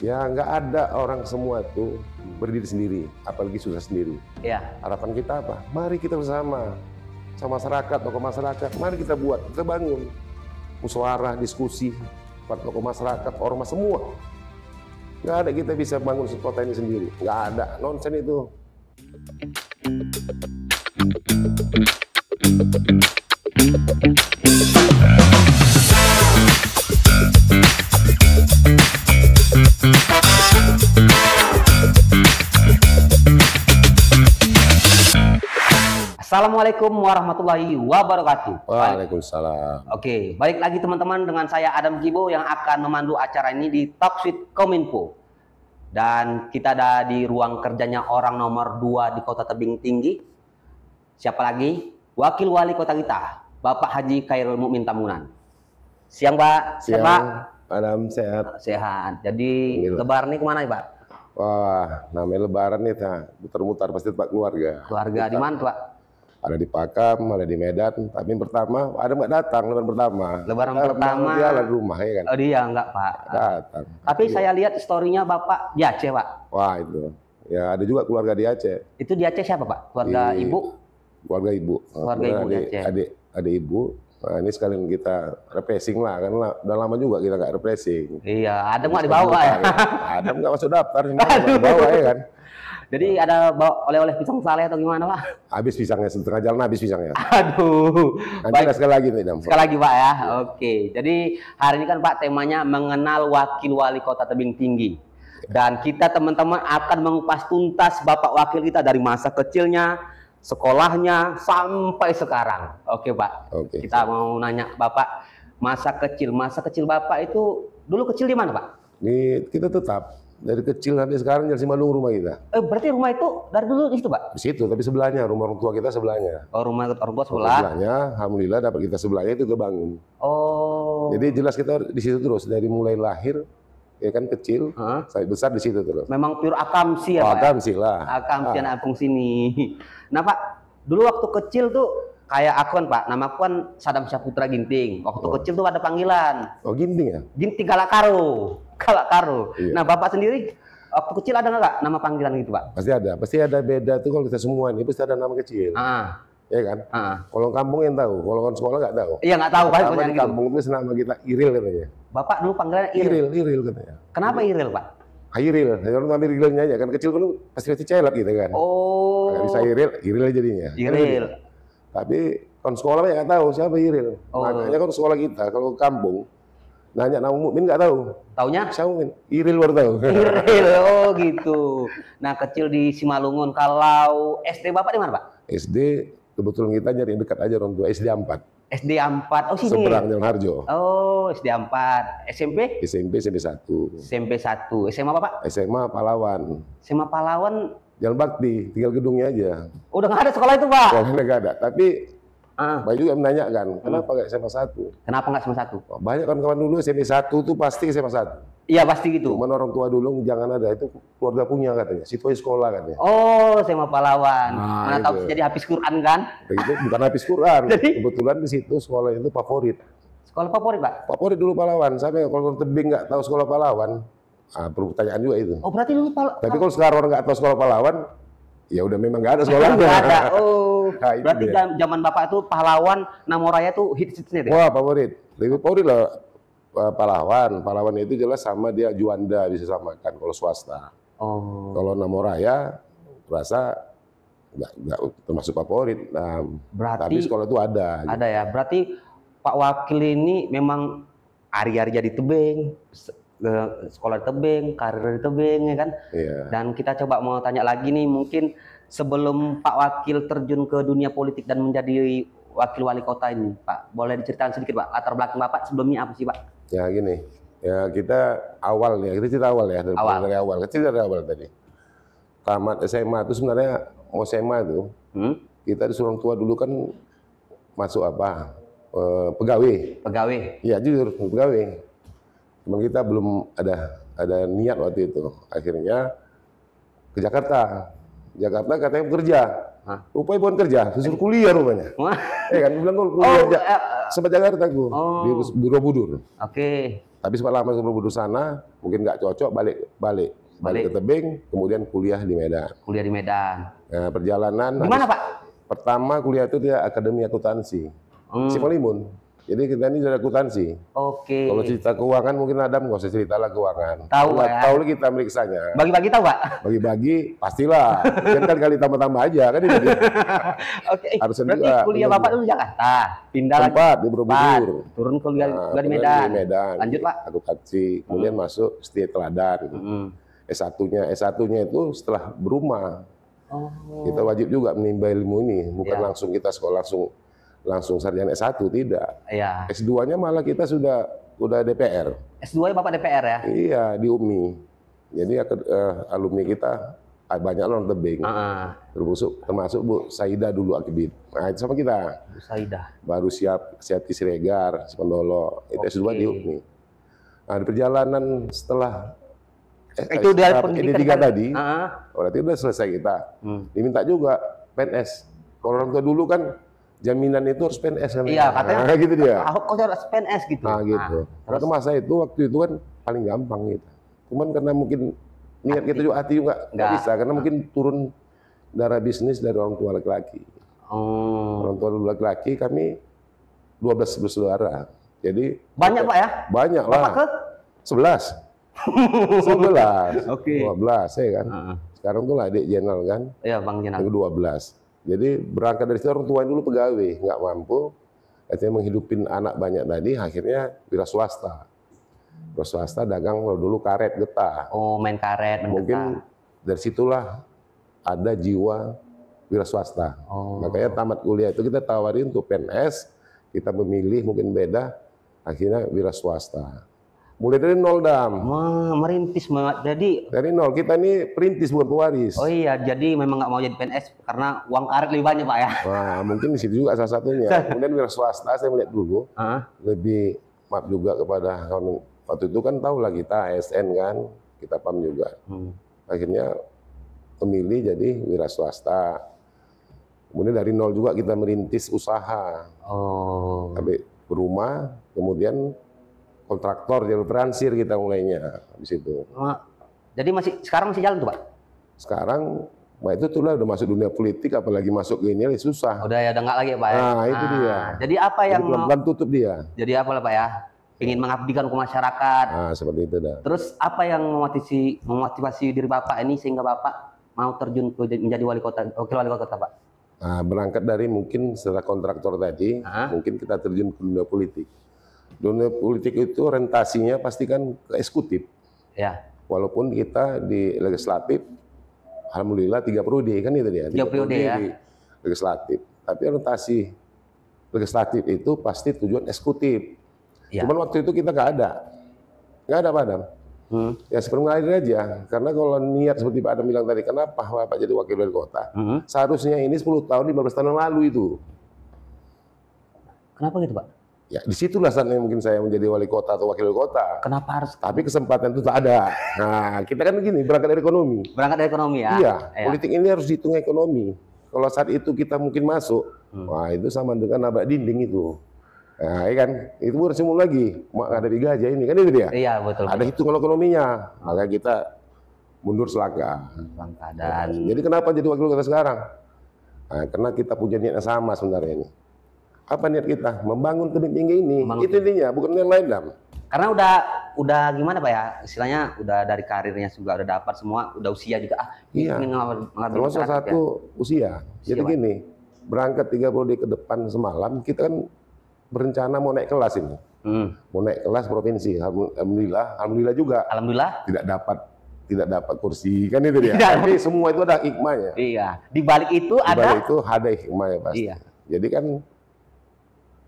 Ya nggak ada orang semua tuh berdiri sendiri, apalagi susah sendiri. Iya. Harapan kita apa? Mari kita bersama, sama masyarakat, tokoh masyarakat, mari kita buat, kita bangun. Musyawarah, diskusi, tokoh masyarakat, ormas semua. Nggak ada kita bisa bangun kota ini sendiri. Nggak ada, nonsen itu. Assalamualaikum warahmatullahi wabarakatuh. Waalaikumsalam. Oke, balik lagi teman-teman dengan saya Adam Gibo yang akan memandu acara ini di Talk with Kominfo. Dan kita ada di ruang kerjanya orang nomor 2 di Kota Tebing Tinggi. Siapa lagi? Wakil Wali Kota kita, Bapak Haji Khairul Mukmin Tambunan. Siang, Pak. Siang, Pak. Adam, sehat. Sehat. Jadi lebaran ini kemana nih, Pak? Wah, namanya lebaran nih, muter-muter pasti tempat keluarga. Keluarga di mana, Pak? Ada di Pakam, ada di Medan. Tapi yang pertama, ada nggak datang lebaran pertama. Lebaran pertama. Dia lah di rumah ya kan. Oh dia enggak, Pak. Datang. Tapi saya lihat story-nya Bapak di Aceh, Pak. Wah itu. Ya ada juga keluarga di Aceh. Itu di Aceh siapa, Pak? Keluarga Di- ibu? Keluarga ibu. Keluarga ibu di Aceh. Adik ibu. Nah, ini sekalian kita refreshing lah, karena udah lama juga kita nggak refreshing. Iya, ada nggak dibawa ya? Ada nggak masuk daftar, cuma nggak dibawa ya kan. Jadi ada bawa oleh-oleh pisang sale atau gimana, Pak? Habis pisangnya, setengah jalan habis pisangnya. Aduh. Nanti Baik. ada sekali lagi nih, Dam. Sekali lagi, Pak ya. Oke. Jadi hari ini kan Pak temanya mengenal Wakil Wali Kota Tebing Tinggi. Dan kita teman-teman akan mengupas tuntas Bapak Wakil kita dari masa kecilnya, sekolahnya sampai sekarang. Oke, Pak. Oke. Kita mau nanya Bapak masa kecil Bapak itu dulu kecil di mana, Pak? Ini kita tetap dari kecil sampai sekarang Jalan Simalung rumah kita. Berarti rumah itu dari dulu di situ, Pak? Di situ, tapi sebelahnya rumah orang tua kita sebelahnya. Oh, rumah orang tua Rumah sebelah. sebelahnya, alhamdulillah dapat kita sebelahnya itu kebangun. Oh. Jadi jelas kita di situ terus dari mulai lahir ya kan kecil Hah? sampai besar di situ terus. Memang pure akamsi ya, Oh, Pak? akamsi lah. Akamsi anak Apung sini. Nah, Pak, dulu waktu kecil tuh kayak aku kan, Pak, nama aku kan Sadam Syaputra Ginting. Waktu kecil tuh ada panggilan Oh ginting ya? Ginting Galakaro. Galakaro. Iya. Nah, Bapak sendiri waktu kecil ada nggak nama panggilan gitu, Pak? Pasti ada beda tuh kalau kita semua ini pasti ada nama kecil, Ah, ya kan? ah. Kalau kampung yang tahu, kalau orang sekolah nggak tahu. Iya nggak tahu, Pak. Nama Punya di gitu. kampung itu nama kita Iril katanya. Bapak dulu panggilannya Iril. Iril katanya. Kenapa Iril, Pak? Iril, orang namanya Irilnya aja kan kecil kan pasti celat gitu kan. Oh. Nggak bisa Iril jadinya. Iril. Tapi kon sekolah banyak nggak tahu siapa Iril. Oh. Makanya kon sekolah kita kalau kampung nanya nama Mukmin nggak tahu. Taunya Siapa Mukmin? Iril baru tahu. Iril. Oh, gitu. Nah, kecil di Simalungun. Kalau SD Bapak di mana, Pak? SD kebetulan kita nyari dekat aja orang tua SD 4. SD 4. Oh, sini. Seberang Jalan Harjo. Oh, SD 4. SMP? SMP 1. SMP 1. SMA apa, Pak? SMA Pahlawan. SMA Pahlawan. Jalan Bakti, tinggal gedungnya aja. Udah nggak ada sekolah itu, Pak? Sekolahnya nggak ada. Tapi Ah, banyak juga menanyakan, kenapa nggak SMA 1? kenapa nggak SMA 1? Banyak kawan-kawan dulu SMP 1 tuh pasti SMA 1. Iya, pasti gitu. Cuman orang tua dulu jangan ada, itu keluarga punya katanya. Situ aja sekolah katanya. Oh, SMA Pahlawan. Nah, Mana tahu itu. bisa jadi habis Quran kan? Begitu bukan habis Quran. Jadi? Kebetulan di situ sekolah itu favorit. Sekolah favorit, Pak? Favorit dulu Pahlawan. Sampai kalau orang Tebing nggak tahu sekolah Pahlawan, pertanyaan juga itu. Oh, berarti dulu Tapi kalau sekarang orang nggak tahu sekolah Pahlawan, ya udah memang nggak ada sekolahnya. nggak ada. Oh, Nah, itu berarti dia. zaman Bapak itu Pahlawan, Namoraya tuh hits-hitsnya deh. Wah favorit, lebih favorit lah Pahlawan. Pahlawan itu jelas sama dia Juanda bisa samakan kalau swasta. Oh. Kalau Namoraya rasa nggak termasuk favorit. Nah, Berarti tapi sekolah itu ada. ada ya. Berarti Pak Wakil ini memang hari-hari jadi tebing, sekolah di tebing, karir di tebing ya kan. Iya. Dan kita coba mau tanya lagi nih, mungkin sebelum Pak Wakil terjun ke dunia politik dan menjadi wakil wali kota ini, Pak, boleh diceritakan sedikit, Pak, latar belakang Bapak sebelumnya apa sih, Pak? Ya gini, ya kita cerita awal ya dari awal. Kecil dari awal tadi. Tamat SMA itu sebenarnya mau SMA itu kita disuruh orang tua dulu kan masuk apa pegawai. Pegawai. Iya jujur pegawai. Cuman kita belum ada niat waktu itu. Akhirnya ke Jakarta. Jakarta katanya bekerja. Hah? Rupanya bukan kerja, disuruh kuliah rupanya. Wah. Kan bilang kuliah Oh, sempat Jakarta aku Oh. di Borobudur. Oke. Tapi sempat lama sebelum duduk sana, mungkin nggak cocok, balik ke Tebing, kemudian kuliah di Medan. Kuliah di Medan. Nah, perjalanan. Di mana, Pak? Pertama kuliah itu dia Akademi Akuntansi, Simolimun. Jadi kita ini dari akuntansi. Oke. Kalau cerita keuangan mungkin Adam nggak usah cerita lah keuangan. Tahu Pak ya? Tahu kita meriksanya. Bagi-bagi tahu Pak? Bagi-bagi pastilah. Kan kali tambah-tambah aja kan ini. Oke. Harusnya berarti juga. kuliah Bapak dulu Jakarta, pindah lagi. Tempat di Borobudur. Turun kuliah di Medan. Medan. Lanjut Pak. Akuntansi, kemudian masuk Setia Teladan. S1-nya itu setelah berumah. Kita wajib juga menimba ilmu ini, bukan langsung kita sekolah langsung sarjana S1, tidak. Iya. S2-nya malah kita udah DPR. S2 Bapak DPR ya? Iya, di UMI. Jadi alumni kita banyak orang Tebing. Termasuk Bu Saida dulu akibit. Nah, itu sama kita. Bu Saida. Baru Siati Siregar, Sependolo. Itu S2 di UMI. Nah, di perjalanan setelah itu udah pendidikan tadi, berarti udah selesai kita. Diminta juga PNS. Kalau orang tua dulu kan jaminan itu harus PNS kan? Iya, katanya gitu dia. Ahok kok harus PNS gitu. Nah gitu. Karena masa itu waktu itu kan paling gampang gitu. Cuman karena mungkin niat kita juga hati juga nggak bisa, karena mungkin turun darah bisnis dari orang tua laki-laki. Orang tua laki-laki kami 12 bersaudara. Jadi banyak Pak ya? Banyak lah. Bapak ke? 11. 11. Oke. 12 ya kan. Sekarang tuh lah adik Jenal kan. Iya Bang Jenal. Yang 12. Jadi berangkat dari situ orang tua dulu pegawai, nggak mampu, akhirnya menghidupin anak banyak tadi, akhirnya wira swasta. Wira swasta dagang dulu karet getah. Oh, main karet, mungkin dari situlah ada jiwa wira swasta. Makanya tamat kuliah itu kita tawarin untuk PNS, kita memilih mungkin beda, akhirnya wira swasta. Mulai dari nol Dam. Merintis jadi dari nol, kita ini perintis bukan pewaris. Oh iya, jadi memang nggak mau jadi PNS karena uang karet lebih banyak Pak ya. Nah, mungkin di situ juga salah satunya. Kemudian wira swasta saya melihat dulu lebih maaf juga kepada waktu itu kan tahu lah kita ASN kan, kita PAM juga. Akhirnya memilih jadi wira swasta. Kemudian dari nol juga kita merintis usaha. Sampai berumah, kemudian kontraktor jalur peransir kita mulainya di situ. Jadi sekarang masih jalan tuh Pak? Sekarang, itu tuh lah udah masuk dunia politik, apalagi masuk ke ini susah. Udah ya, udah nggak lagi ya Pak ya? Nah itu dia. Jadi apa yang pelan-pelan tutup dia? Jadi apa lah Pak ya? Ingin mengabdikan ke masyarakat. Nah seperti itu dah. Terus apa yang memotivasi diri Bapak ini sehingga Bapak mau terjun menjadi wakil wali kota Pak? Nah, berangkat dari mungkin setelah kontraktor tadi, mungkin kita terjun ke dunia politik. Dunia politik itu orientasinya pasti kan ke eksekutif. Ya. Walaupun kita di legislatif, alhamdulillah 3 periode kan itu dia. 3 periode ya. Di legislatif. Tapi orientasi legislatif itu pasti tujuan eksekutif. Ya. Cuman waktu itu kita nggak ada Pak Adam. Ya seperti mengalir aja. Karena kalau niat seperti Pak Adam bilang tadi, kenapa Bapak jadi wakil wali kota? Seharusnya ini 10 tahun, 15 tahun yang lalu itu. Kenapa gitu Pak? Ya disitulah saatnya mungkin saya menjadi wali kota atau wakil wali kota. Kenapa harus? Tapi kesempatan itu tak ada. Nah kita kan begini, berangkat dari ekonomi. Berangkat dari ekonomi ya? Iya, politik ini harus dihitung ekonomi. Kalau saat itu kita mungkin masuk, wah itu sama dengan nabrak dinding itu. Nah ya kan, itu bukan semua lagi. Mak ada digaji ini, kan itu dia? Iya betul. Ada hitungan ekonominya, maka kita mundur selangkah. Jadi kenapa jadi wakil kota sekarang? Nah, karena kita punya niat yang sama sebenarnya ini. Apa niat kita? Membangun Tebing Tinggi ini. Itu intinya, bukan yang lain Dam. Karena udah gimana Pak ya? Istilahnya udah dari karirnya juga udah dapat semua, udah usia juga. Iya. Termasuk satu usia. Jadi gini, berangkat 3 periode ke depan semalam, kita kan berencana mau naik kelas ini. Mau naik kelas provinsi. Alhamdulillah juga. Alhamdulillah. Tidak dapat kursi, kan itu dia. Tapi semua itu ada hikmahnya. Iya. Di balik itu ada hikmahnya pasti. Iya. Jadi kan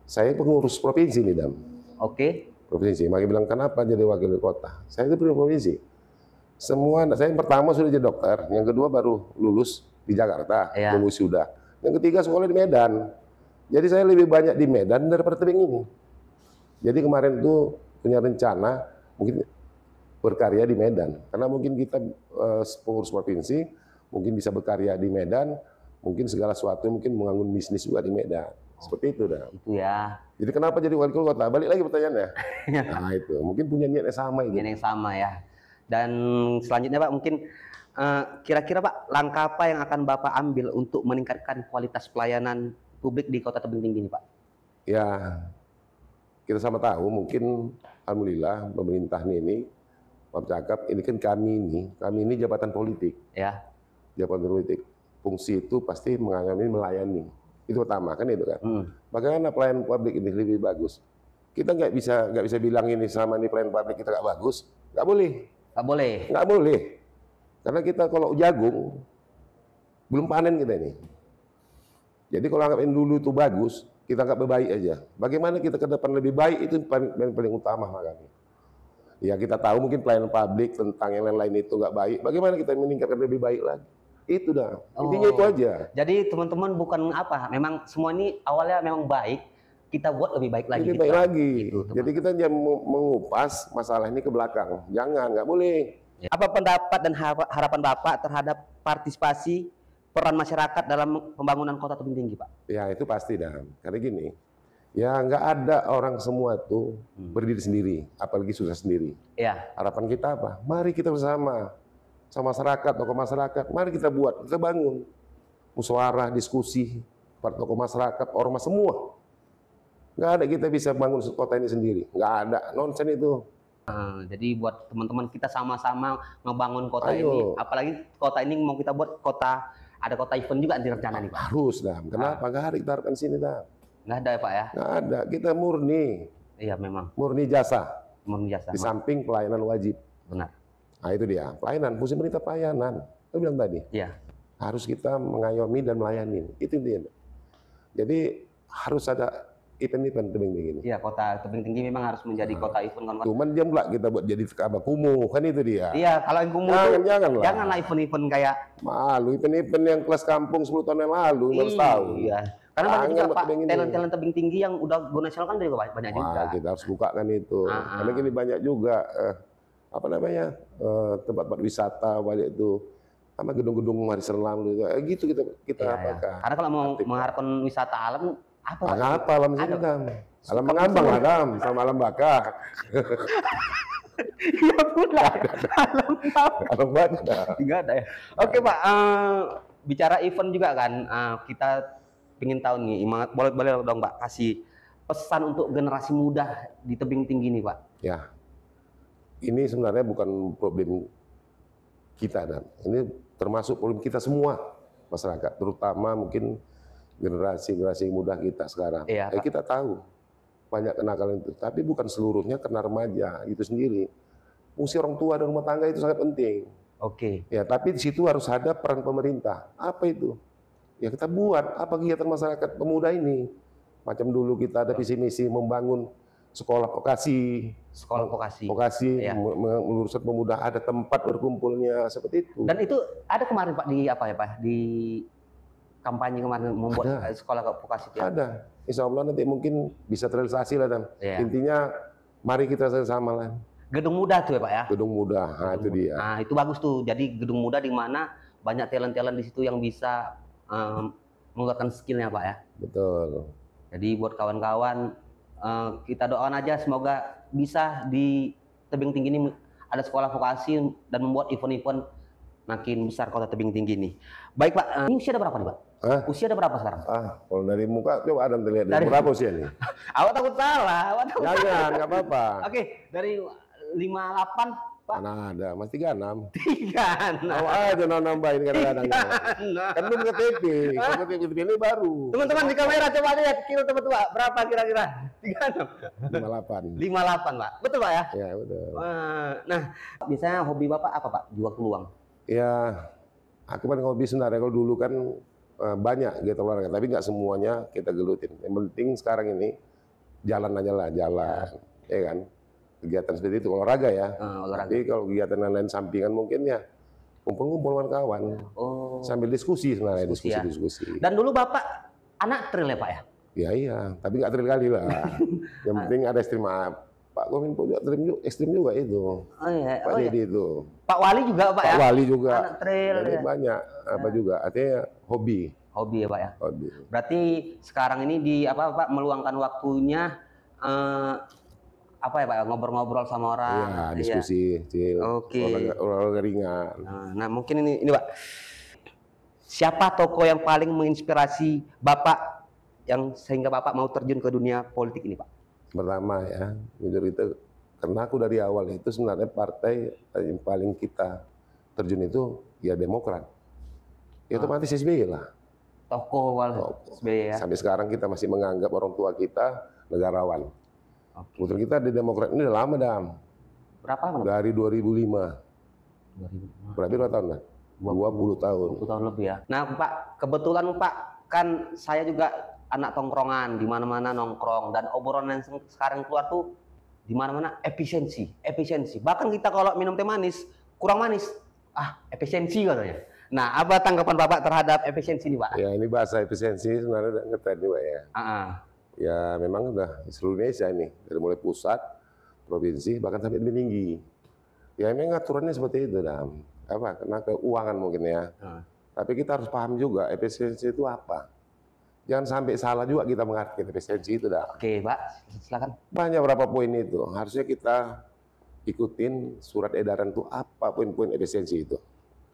saya pengurus provinsi nih Dam. Oke. Provinsi. Makanya bilang kenapa jadi wakil kota? Saya itu provinsi. Semua anak saya yang pertama sudah jadi dokter, yang kedua baru lulus di Jakarta, lulus sudah. Yang ketiga sekolah di Medan. Jadi saya lebih banyak di Medan daripada Tebing ini. Jadi kemarin itu punya rencana mungkin berkarya di Medan. Karena mungkin kita pengurus provinsi, mungkin bisa berkarya di Medan, mungkin segala sesuatu mungkin membangun bisnis juga di Medan. Seperti itu dah. Itu ya. Jadi kenapa jadi wali kota? Balik lagi pertanyaannya. Nah itu, mungkin punya niat yang sama itu. Niat yang sama ya. Dan selanjutnya Pak, mungkin kira-kira Pak, langkah apa yang akan Bapak ambil untuk meningkatkan kualitas pelayanan publik di Kota Tebing Tinggi ini Pak? Ya, kita sama tahu mungkin alhamdulillah pemerintah ini, maaf cakap, ini kan kami ini jabatan politik. Ya. Jabatan politik. Fungsi itu pasti melayani. Itu pertama kan itu kan. Bagaimana pelayanan publik ini lebih bagus? Kita nggak bisa bilang ini sama ini pelayanan publik kita nggak bagus. Nggak boleh. Nggak boleh. Nggak boleh. Karena kita kalau jagung belum panen kita ini. Jadi kalau anggapin dulu itu bagus, kita anggap baik aja. Bagaimana kita ke depan lebih baik itu paling utama makanya. Ya kita tahu mungkin pelayanan publik tentang yang lain-lain itu nggak baik. Bagaimana kita meningkatkan lebih baik lagi? Itu dah. Intinya itu aja. Jadi teman-teman bukan apa, memang semua ini awalnya memang baik, kita buat lebih baik lagi. Lebih baik lagi. Gitu, jadi kita jangan mengupas masalah ini ke belakang. Jangan, nggak boleh. Apa pendapat dan harapan Bapak terhadap partisipasi peran masyarakat dalam pembangunan Kota Tebing Tinggi, Pak? Ya itu pasti dah. Karena gini, ya nggak ada orang semua tuh berdiri sendiri, apalagi susah sendiri. Ya. Harapan kita apa? Mari kita bersama, sama masyarakat, tokoh masyarakat. Mari kita buat, kita bangun musyawarah, diskusi, tokoh masyarakat, ormas semua. Nggak ada kita bisa bangun kota ini sendiri. Nggak ada, nonsen itu. Jadi buat teman-teman kita sama-sama ngebangun kota ini, apalagi kota ini mau kita buat kota, ada kota event juga di rencana nih Pak. Harus dah. Kenapa? Nggak ada kita harapkan sini dah. Nggak ada ya Pak ya? Nggak ada. Kita murni. Iya memang. Murni jasa. Murni jasa. Di samping pelayanan wajib. Benar. Nah itu dia. Pelayanan. Fungsi pemerintah pelayanan. Saya bilang tadi. Iya. Harus kita mengayomi dan melayani. Itu intinya. Jadi harus ada event-event tebing tinggi ini. Iya, Kota Tebing Tinggi memang harus menjadi kota event kan. Cuman dia pula kita buat jadi kumuh, kan itu dia. Iya, kalau yang kumuh janganlah event-event kayak malu, event-event yang kelas kampung 10 tahun yang lalu, harus tahu. Iya. Karena banyak juga Pak, talent-talent tebing tinggi yang udah go nasional kan juga banyak juga. Kita harus bukakan itu. Karena gini banyak juga apa namanya? Tempat-tempat wisata banyak itu. Sama gedung-gedung mari selam gitu kita apakan. Karena kalau mau mengharapkan wisata alam apa alam sini Dam? Alam mengambang lah Dam, sama alam bakar. Iya pula. Alam bakar. Enggak ada ya. Oke Pak, bicara event juga kan, kita ingin tahu nih, boleh dong Pak kasih pesan untuk generasi muda di tebing tinggi nih Pak. Ya, ini sebenarnya bukan problem kita Dan, ini termasuk problem kita semua masyarakat, terutama mungkin generasi muda kita sekarang. Iya, kita tahu banyak kenakalan itu, tapi bukan seluruhnya kena remaja itu sendiri. Fungsi orang tua dan rumah tangga itu sangat penting. Oke. Ya, tapi di situ harus ada peran pemerintah. Apa itu? Ya kita buat apa kegiatan masyarakat pemuda ini. Macam dulu kita ada visi misi membangun sekolah vokasi. Sekolah vokasi. Ya. Meluruskan pemuda, ada tempat berkumpulnya seperti itu. Dan itu ada kemarin Pak di apa ya Pak? Di kampanye kemarin membuat sekolah vokasi itu. Ada. Insya Allah nanti mungkin bisa terrealisasi lah Dan. Intinya mari kita sama lah. Gedung muda tuh ya Pak ya? Gedung muda, itu dia. Nah itu bagus tuh. Jadi gedung muda di mana banyak talent-talent di situ yang bisa mengeluarkan skillnya Pak ya. Betul. Jadi buat kawan-kawan kita doakan aja semoga bisa di tebing tinggi ini ada sekolah vokasi dan membuat event-event makin besar Kota Tebing Tinggi nih. Baik Pak, ini usia ada berapa nih Pak? Usia ada berapa sekarang? Kalau dari muka coba Adam terlihat dari berapa usia nih? Awak takut salah. Jangan, nggak apa-apa. Oke, dari 58 Pak. Mana ada, Mas 36. 36. Awak aja nambahin kadang-kadang. Kan belum KTP, kalau KTP ini baru. Teman-teman di kamera coba lihat kilo teman-teman berapa kira-kira? 36. 58 Pak. Betul Pak ya? Ya betul. Nah, biasanya hobi Bapak apa Pak? Jual peluang. Ya, aku kan hobi sebenarnya kalau dulu kan banyak gitu olahraga, tapi nggak semuanya kita gelutin. Yang penting sekarang ini jalan aja lah, ya kan. Kegiatan seperti itu olahraga ya. Olahraga. Tapi kalau kegiatan lain sampingan mungkin ya kumpul-kumpul dengan kawan, sambil diskusi sebenarnya, diskusi. Dan dulu Bapak anak trail ya Pak ya? Iya, tapi nggak trail kali lah. Yang penting ada ekstrim. Pak Kominfo juga ekstrim juga itu. Pak Dedi itu. Pak Wali juga Pak ya? Pak Wali juga. Anak trail. Jadi banyak juga. Artinya hobi. Hobi ya Pak ya. Hobi. Berarti sekarang ini di apa Pak meluangkan waktunya apa ya Pak ya, ngobrol-ngobrol sama orang. Iya, diskusi, Oke. olahraga ringan. Nah, mungkin ini Pak. Siapa tokoh yang paling menginspirasi Bapak yang sehingga Bapak mau terjun ke dunia politik ini Pak? Pertama ya, jujur itu karena aku dari awal itu sebenarnya partai yang paling kita terjun itu ya Demokrat. Ya otomatis SBY lah. Tokoh SBY ya. Sampai sekarang kita masih menganggap orang tua kita negarawan. Putra kita di Demokrat ini udah lama, Dam. Berapa lama? Dari 2005. 2005. Berarti berapa tahun, Dam? 20 tahun. 20 tahun lebih ya. Nah, Pak, kebetulan Pak, kan saya juga anak tongkrongan, di mana-mana nongkrong, dan obrolan yang sekarang keluar tuh di mana-mana efisiensi. Bahkan kita kalau minum teh manis, kurang manis, efisiensi katanya. Nah, apa tanggapan Bapak terhadap efisiensi ini, Pak? Ya, ini bahasa efisiensi sebenarnya udah ngetren juga ya. Ya, memang udah di seluruh Indonesia ini, dari mulai pusat, provinsi, bahkan sampai lebih tinggi. Ya, memang aturannya seperti itu, Dam. Karena keuangan mungkin ya. Tapi kita harus paham juga efisiensi itu apa. Jangan sampai salah juga kita mengartikan efisiensi itu, dah. Oke, Pak, silakan. Banyak berapa poin itu. Harusnya kita ikutin surat edaran itu apa poin-poin efisiensi itu.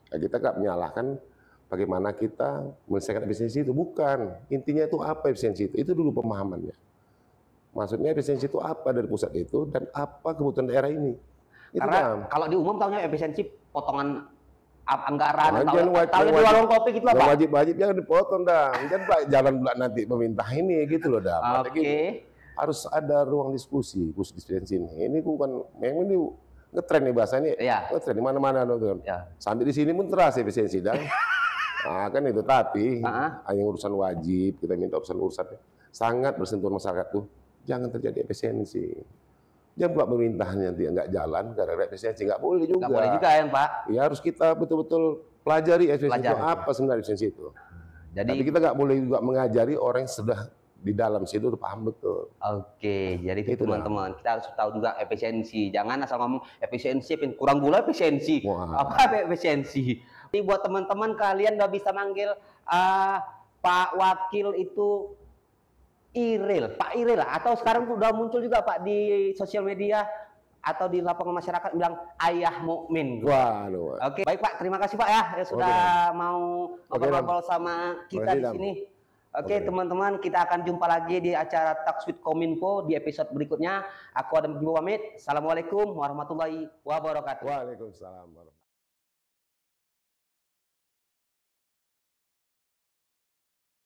Nah, kita nggak menyalahkan bagaimana kita menyelesaikan efisiensi itu. Bukan. Intinya itu apa efisiensi itu. Itu dulu pemahamannya. Maksudnya efisiensi itu apa dari pusat itu dan apa kebutuhan daerah ini. Itu karena kalau di umum tahunya efisiensi potongan anggaran, tahu di warung kopi gitu Pak. Wajib jangan dipotong, Dam. Jangan jalan pula nanti pemerintah ini gitu loh, Dam. Oke. Harus ada ruang diskusi khusus efisiensi ini. Ini bukan, memang ini ngetren nih bahasanya. Iya. Ngetren di mana-mana nonton. Ya. Sampai di sini pun terasa efisiensi, Dam. Nah, kan itu tapi hanya urusan wajib, kita minta urusan sangat bersentuhan masyarakat tuh. Jangan terjadi efisiensi. Jangan pula pemerintah nanti nggak jalan gara-gara efisiensi, nggak boleh juga. Nggak boleh juga ya Pak. Ya harus kita betul-betul pelajari efisiensi itu apa sebenarnya efisiensi itu. Jadi tapi kita nggak boleh juga mengajari orang yang sudah di dalam situ udah paham betul. Oke, jadi itu teman-teman kita harus tahu juga efisiensi. Jangan asal ngomong efisiensi, kurang gula efisiensi. Apa efisiensi? Jadi buat teman-teman kalian nggak bisa manggil Pak Wakil itu Iril, Pak Iril lah. Atau sekarang sudah muncul juga Pak di sosial media atau di lapangan masyarakat bilang Ayah Mukmin. Waduh. Oke, baik Pak, terima kasih Pak ya sudah mau ngobrol-ngobrol sama kita di sini. Oke, teman-teman, kita akan jumpa lagi di acara Talks with Kominfo di episode berikutnya. Aku Adam Gibo pamit. Assalamualaikum warahmatullahi wabarakatuh. Waalaikumsalam warahmatullahi wabarakatuh.